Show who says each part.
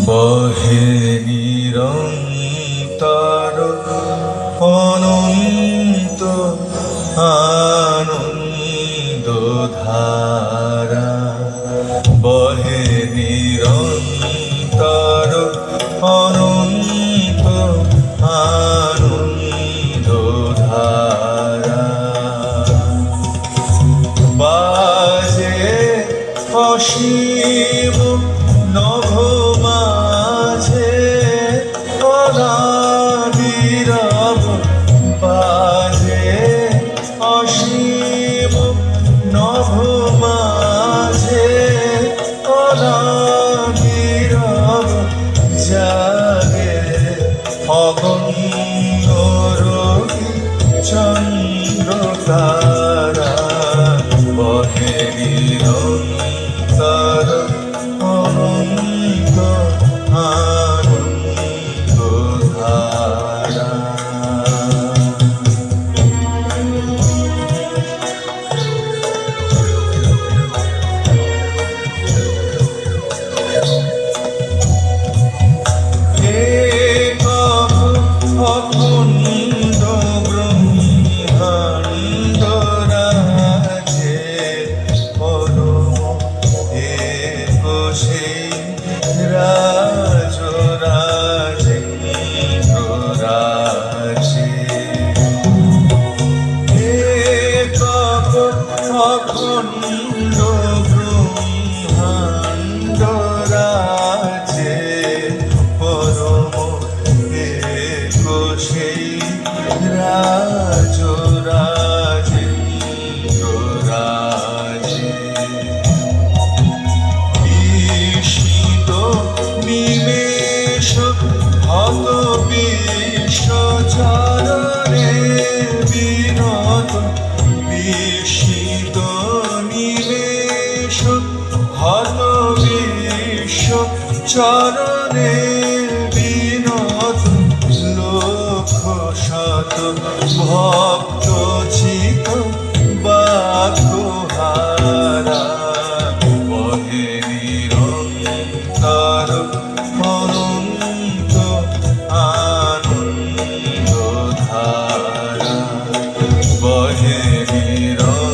Speaker 1: বহে নিরন্তর অনন্ত আনন্দ ধারা, বহে নিরন্তর অনন্ত আনন্দ ধারা। বাজে অসীম নভ মাঝে অনাবিরব, বাজে অসীম নভ মাঝে অনাবিরব, জাগে অগণ্য রবি চন্দ্রতারা। বহে নিরন্তর অনন্ত আনন্দ ধারা। অখণ্ড ব্রহ্মাণ্ড রাজে পরম এক সেই রাজ রাজেন্দ্র রাজে। একক অখণ্ড ব্রহ্মাণ্ড রাজে পরম সেই রাজ রাজেন্দ্র রাজে। ঈশিত নিমেষ হত বিশ্ব চরণে বিনত, ঈশিত নিমেষ হত বিশ্ব চরণে বিনত, লক্ষ শত ভক্ত চিত বাঘহারা। বহে নিরন্তর অনন্ত আনন্দ ধারা, বহে নিরন্তর